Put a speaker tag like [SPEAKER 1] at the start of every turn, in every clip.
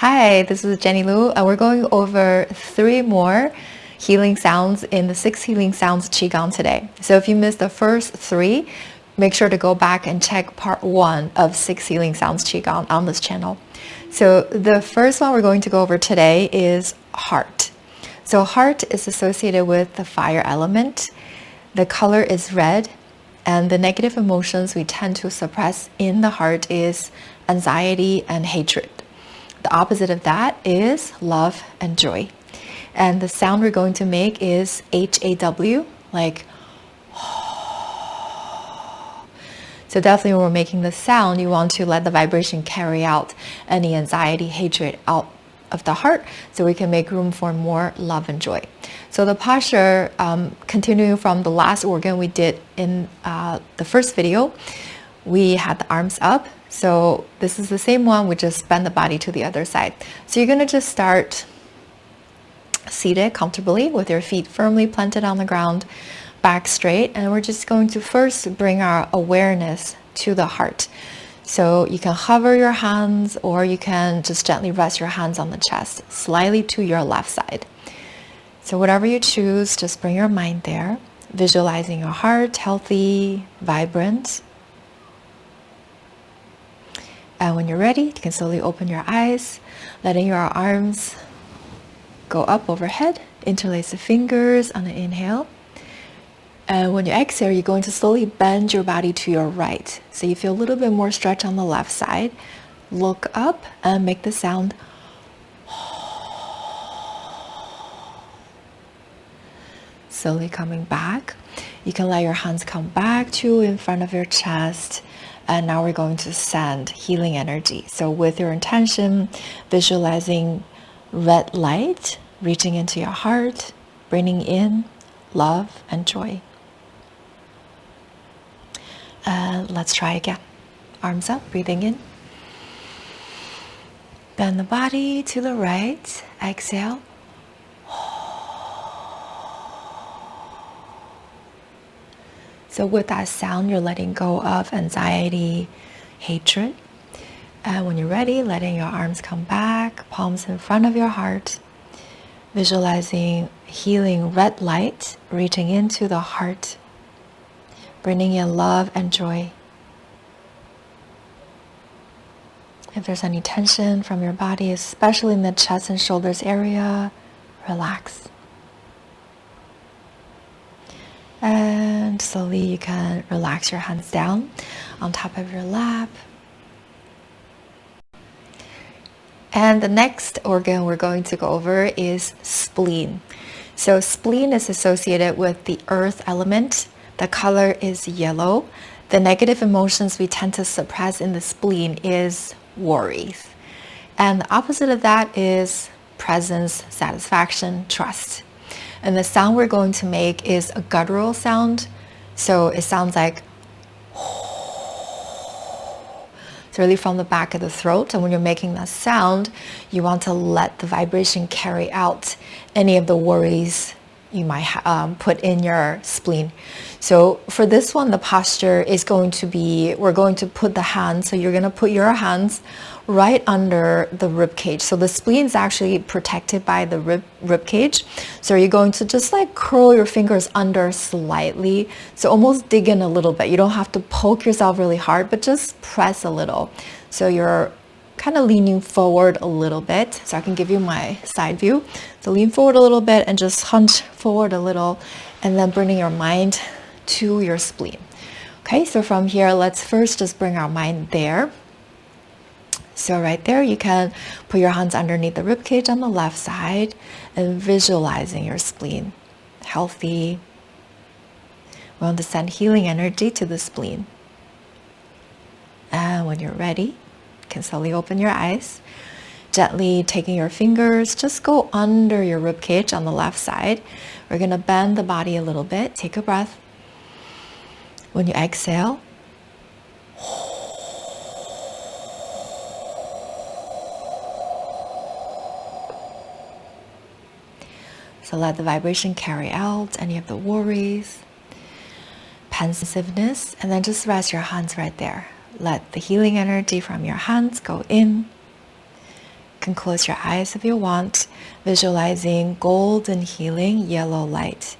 [SPEAKER 1] Hi, this is Jenny Lu, and we're going over 3 more healing sounds in the 6 Healing Sounds Qigong today. So if you missed the first 3, make sure to go back and check part 1 of 6 Healing Sounds Qigong on this channel. So the first one we're going to go over today is heart. So heart is associated with the fire element. The color is red, and the negative emotions we tend to suppress in the heart is anxiety and hatred. The opposite of that is love and joy. And the sound we're going to make is H-A-W, like so definitely when we're making the sound, you want to let the vibration carry out any anxiety, hatred out of the heart so we can make room for more love and joy. So the posture, continuing from the last organ we did in the first video, we had the arms up. So this is the same one, we just bend the body to the other side. So you're going to just start seated comfortably with your feet firmly planted on the ground, back straight, and we're just going to first bring our awareness to the heart. So you can hover your hands, or you can just gently rest your hands on the chest, slightly to your left side. So whatever you choose, just bring your mind there, visualizing your heart healthy, vibrant. And when you're ready, you can slowly open your eyes, letting your arms go up overhead, interlace the fingers on the inhale. And when you exhale, you're going to slowly bend your body to your right. So you feel a little bit more stretch on the left side. Look up and make the sound. Slowly coming back. You can let your hands come back to in front of your chest. And now we're going to send healing energy. So with your intention, visualizing red light reaching into your heart, bringing in love and joy. Let's try again. Arms up, breathing in. Bend the body to the right. Exhale. So with that sound, you're letting go of anxiety, hatred. And when you're ready, letting your arms come back, palms in front of your heart, visualizing healing red light reaching into the heart, bringing in love and joy. If there's any tension from your body, especially in the chest and shoulders area, relax. And slowly you can relax your hands down on top of your lap. And the next organ we're going to go over is spleen. So spleen is associated with the earth element. The color is yellow. The negative emotions we tend to suppress in the spleen is worries. And the opposite of that is presence, satisfaction, trust. And the sound we're going to make is a guttural sound. So it sounds like it's really from the back of the throat. And when you're making that sound, you want to let the vibration carry out any of the worries you might put in your spleen. So for this one, the posture is going to be, we're going to put the hands, so you're going to put your hands right under the rib cage. So the spleen is actually protected by the rib cage. So you're going to just like curl your fingers under slightly. So almost dig in a little bit. You don't have to poke yourself really hard, but just press a little. So you're kind of leaning forward a little bit. So I can give you my side view. So lean forward a little bit and just hunch forward a little, and then bringing your mind to your spleen. Okay, so from here, let's first just bring our mind there. So right there, you can put your hands underneath the rib cage on the left side and visualizing your spleen healthy. We want to send healing energy to the spleen. And when you're ready, you can slowly open your eyes. Gently taking your fingers, just go under your rib cage on the left side. We're going to bend the body a little bit. Take a breath. When you exhale, so let the vibration carry out any of the worries, pensiveness, and then just rest your hands right there. Let the healing energy from your hands go in You can close your eyes if you want, visualizing golden healing yellow light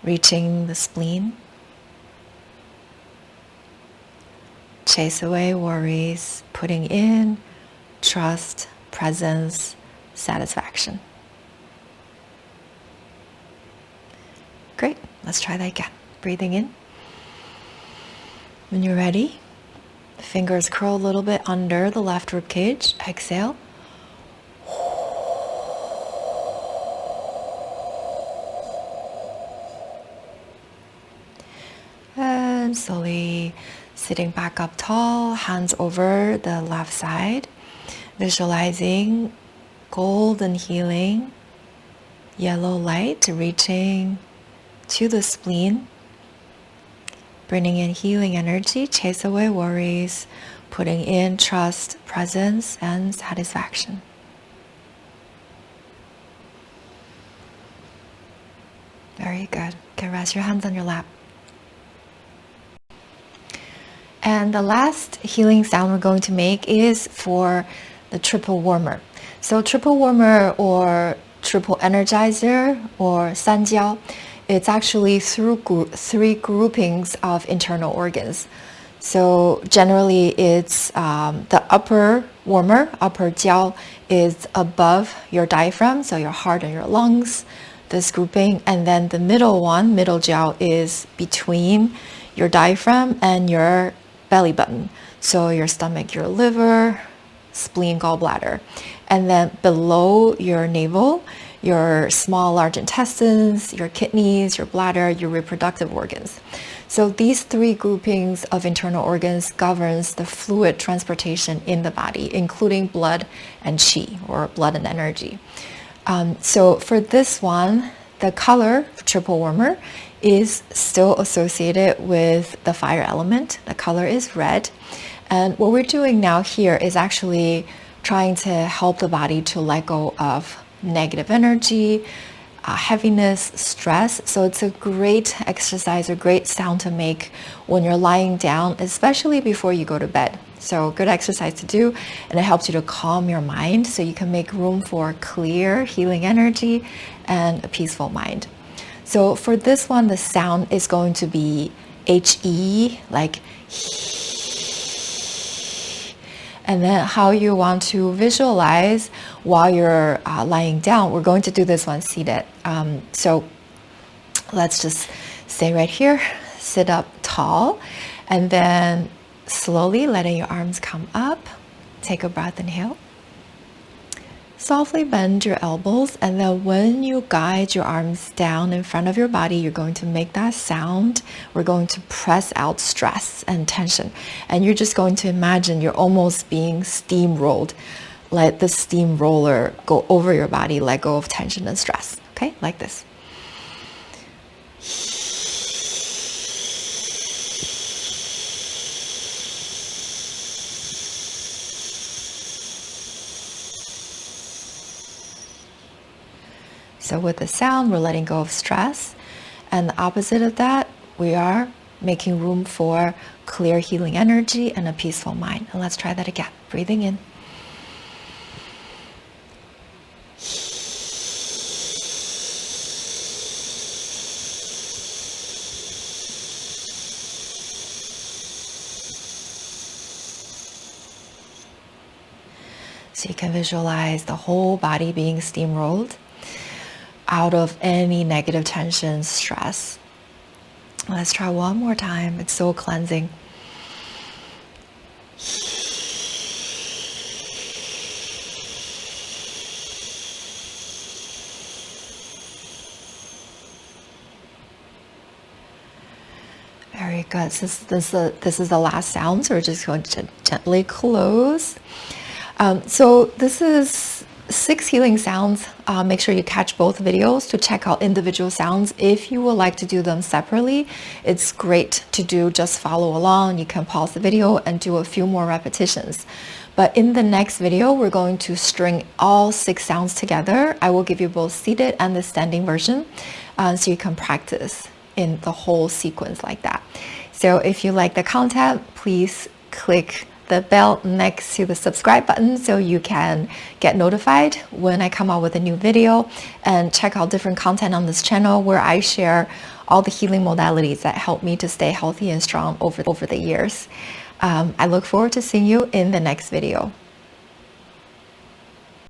[SPEAKER 1] reaching the spleen. Chase away worries, putting in trust, presence, satisfaction. Great, let's try that again. Breathing in. When you're ready, fingers curl a little bit under the left rib cage. Exhale. And slowly sitting back up tall, hands over the left side, visualizing golden healing, yellow light reaching to the spleen, bringing in healing energy, chase away worries, putting in trust, presence, and satisfaction. Very good. Okay, rest your hands on your lap. And the last healing sound we're going to make is for the triple warmer. So triple warmer or triple energizer or 三焦, it's actually three groupings of internal organs. So generally it's the upper warmer, upper 焦, is above your diaphragm, so your heart and your lungs, this grouping. And then the middle one, middle 焦, is between your diaphragm and your belly button. So your stomach, your liver, spleen, gallbladder. And then below your navel, your small, large intestines, your kidneys, your bladder, your reproductive organs. So these three groupings of internal organs governs the fluid transportation in the body, including blood and qi, or blood and energy. So for this one, the color, triple warmer, is still associated with the fire element. The color is red. And what we're doing now here is actually trying to help the body to let go of negative energy, heaviness, stress. So it's a great exercise, a great sound to make when you're lying down, especially before you go to bed. So good exercise to do, and it helps you to calm your mind so you can make room for clear healing energy and a peaceful mind. So for this one, the sound is going to be H-E, like and then how you want to visualize while you're lying down. We're going to do this one seated. So let's just stay right here, sit up tall, and then slowly letting your arms come up. Take a breath, inhale. Softly bend your elbows, and then when you guide your arms down in front of your body, you're going to make that sound. We're going to press out stress and tension. And you're just going to imagine you're almost being steamrolled. Let the steamroller go over your body, let go of tension and stress. Okay, like this. So with the sound, we're letting go of stress. And the opposite of that, we are making room for clear healing energy and a peaceful mind. And let's try that again. Breathing in. So you can visualize the whole body being steamrolled out of any negative tension, stress. Let's try one more time. It's so cleansing. Very good. Since this is the last sound, so we're just going to gently close. So this is 6 healing sounds. Make sure you catch both videos to check out individual sounds. If you would like to do them separately, it's great to do. Just follow along. You can pause the video and do a few more repetitions. But in the next video, we're going to string all 6 sounds together. I will give you both seated and the standing version, so you can practice in the whole sequence like that. So if you like the content, please click the bell next to the subscribe button so you can get notified when I come out with a new video, and check out different content on this channel where I share all the healing modalities that help me to stay healthy and strong over the years. I look forward to seeing you in the next video.